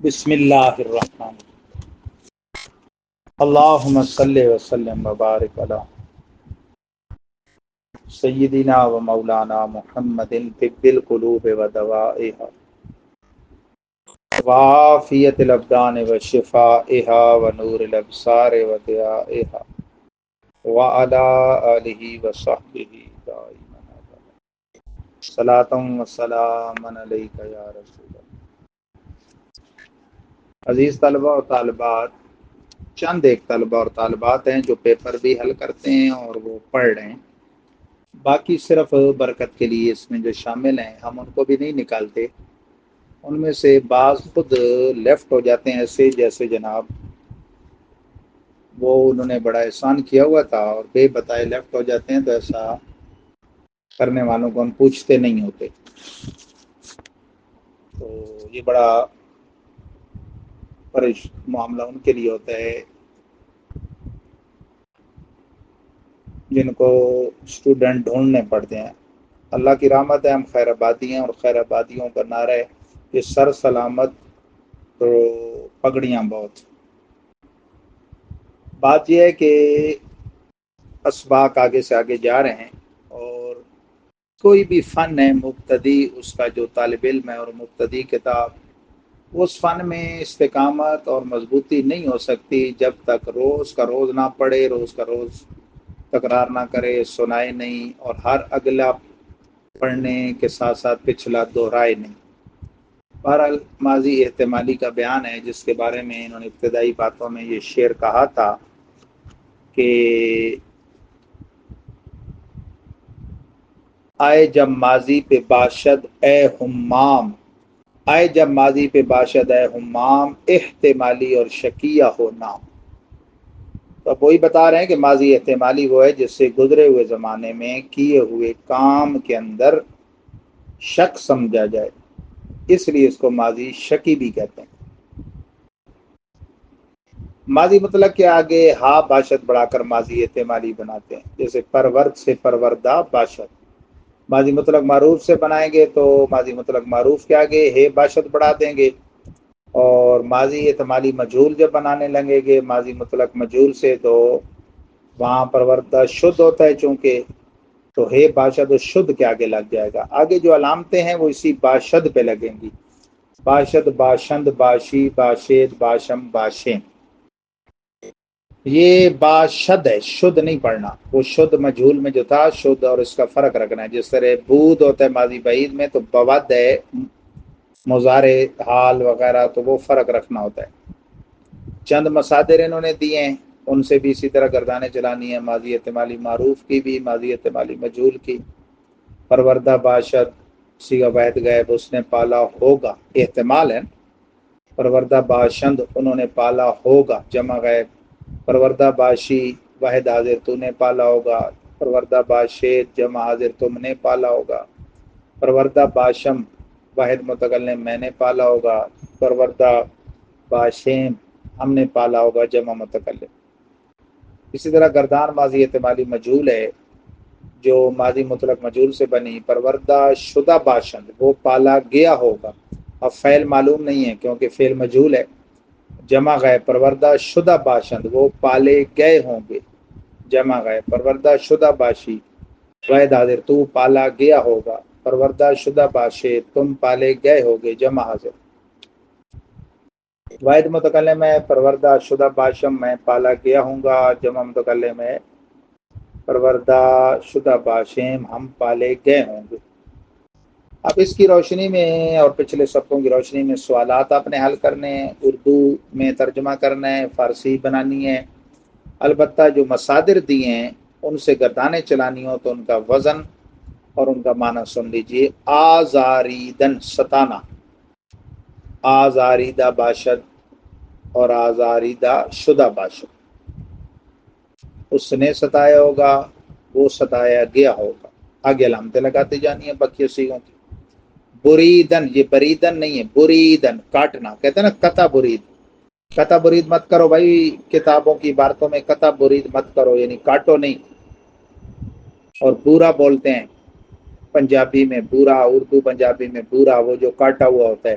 بسم اللہ الرحمن اللہم صلی وسلم وبارک علی سیدنا و مولانا محمد طب القلوب و دوائها وعافیت الابدان و شفائها و نور الابصار و ضیائها وعلی آلہ و صحبہ دائما صلاۃ و سلام علیک یا رسول اللہ۔ عزیز طلبہ اور طالبات، چند ایک طلبہ اور طالبات ہیں جو پیپر بھی حل کرتے ہیں اور وہ پڑھ رہے ہیں، باقی صرف برکت کے لیے اس میں جو شامل ہیں ہم ان کو بھی نہیں نکالتے۔ ان میں سے بعض خود لیفٹ ہو جاتے ہیں، ایسے جیسے جناب وہ انہوں نے بڑا احسان کیا ہوا تھا اور بے بتائے لیفٹ ہو جاتے ہیں، تو ایسا کرنے والوں کو ہم پوچھتے نہیں ہوتے۔ تو یہ بڑا معاملہ ان کے لیے ہوتا ہے جن کو اسٹوڈنٹ ڈھونڈنے پڑتے ہیں۔ اللہ کی رحمت ہے، ہم خیر آبادی ہیں، اور خیر آبادیوں کا نعرہ ہے کہ سر سلامت تو پگڑیاں بہت۔ بات یہ ہے کہ اسباق آگے سے آگے جا رہے ہیں، اور کوئی بھی فن ہے مبتدی، اس کا جو طالب علم ہے اور مبتدی کتاب، اس فن میں استقامت اور مضبوطی نہیں ہو سکتی جب تک روز کا روز نہ پڑھے، روز کا روز تکرار نہ کرے، سنائے نہیں، اور ہر اگلا پڑھنے کے ساتھ ساتھ پچھلا دہرائے نہیں۔ بہرحال ماضی احتمالی کا بیان ہے، جس کے بارے میں انہوں نے ابتدائی باتوں میں یہ شعر کہا تھا کہ آئے جب ماضی پہ باشد اے ہمام، آئے جب ماضی پہ باشد اے ہمام، احتمالی اور شکیہ ہو نام۔ تو اب وہی بتا رہے ہیں کہ ماضی احتمالی وہ ہے جس سے گزرے ہوئے زمانے میں کیے ہوئے کام کے اندر شک سمجھا جائے، اس لیے اس کو ماضی شکی بھی کہتے ہیں۔ ماضی مطلق کے آگے ہا باشد بڑھا کر ماضی احتمالی بناتے ہیں، جیسے پرورد سے پروردہ باشد۔ ماضی مطلق معروف سے بنائیں گے تو ماضی مطلق معروف کے آگے ہے باشد بڑھا دیں گے، اور ماضی احتمالی مجہول جب بنانے لگیں گے ماضی مطلق مجہول سے، تو وہاں پروردہ شدھ ہوتا ہے چونکہ، تو ہے باشد و شدھ کے آگے لگ جائے گا۔ آگے جو علامتیں ہیں وہ اسی باشد پہ لگیں گی، باشد، باشند، باشی، باشید، باشم، باشیں۔ یہ باشد ہے، شدھ نہیں پڑھنا، وہ شدھ مجہول میں جو تھا شدھ، اور اس کا فرق رکھنا ہے۔ جس طرح بود ہوتا ہے ماضی بعید میں تو بود ہے مضارع حال وغیرہ، تو وہ فرق رکھنا ہوتا ہے۔ چند مصادر انہوں نے دیے ہیں، ان سے بھی اسی طرح گردانیں چلانی ہیں، ماضی احتمالی معروف کی بھی، ماضی احتمالی مجہول کی۔ پروردہ باشد صیغہ واحد غائب، اس نے پالا ہوگا، احتمال ہے۔ پروردہ باشند، انہوں نے پالا ہوگا، جمع غائب۔ پروردہ باشی، واحد حاضر، تو نے پالا ہوگا۔ پروردہ باشید، جمع حاضر، تم نے پالا ہوگا۔ پروردہ باشم، واحد متکلم، میں نے پالا ہوگا۔ پروردہ باشیم، ہم نے پالا ہوگا، جمع متکلم۔ اسی طرح گردان ماضی احتمالی مجہول ہے جو ماضی مطلق مجہول سے بنی۔ پروردہ شدہ باشند، وہ پالا گیا ہوگا، اب فعل معلوم نہیں ہے کیونکہ فعل مجہول ہے، جمع غائب۔ پروردہ شدہ باشند، وہ پالے گئے ہوں گے، جمع غائب۔ پروردہ شدہ باشی، واحد حاضر، تو پالا گیا ہوگا۔ پروردہ شدہ باشے، تم پالے گئے ہوگے، جمع حاضر۔ واحد متکلم ہے پروردہ شدہ باشم، میں پالا گیا ہوں گا، جمع متکلم ہے پروردہ شدہ باشم، ہم پالے گئے ہوں گے۔ اب اس کی روشنی میں اور پچھلے صفحوں کی روشنی میں سوالات آپ نے حل کرنے ہیں، اردو میں ترجمہ کرنا ہے، فارسی بنانی ہے۔ البتہ جو مصادر دیے ہیں ان سے گردانیں چلانی ہو تو ان کا وزن اور ان کا معنی سن لیجئے۔ آزاریدن، ستانا، آزاریدہ باشد اور آزاریدہ شدہ باشد۔ اس نے ستایا ہوگا، وہ ستایا گیا ہوگا، آگے علامتیں لگاتے جانی ہیں بقیہ صیغوں کی۔ بریدن، یہ بریدن نہیں ہے، بریدن کاٹنا، کہتے ہیں نا قطع برید، قطع برید مت کرو بھائی، کتابوں کی عبارتوں میں قطع برید مت کرو، یعنی کاٹو نہیں۔ اور بورا بولتے ہیں پنجابی میں، بورا، اردو پنجابی میں بورا، وہ جو کاٹا ہوا ہوتا ہے۔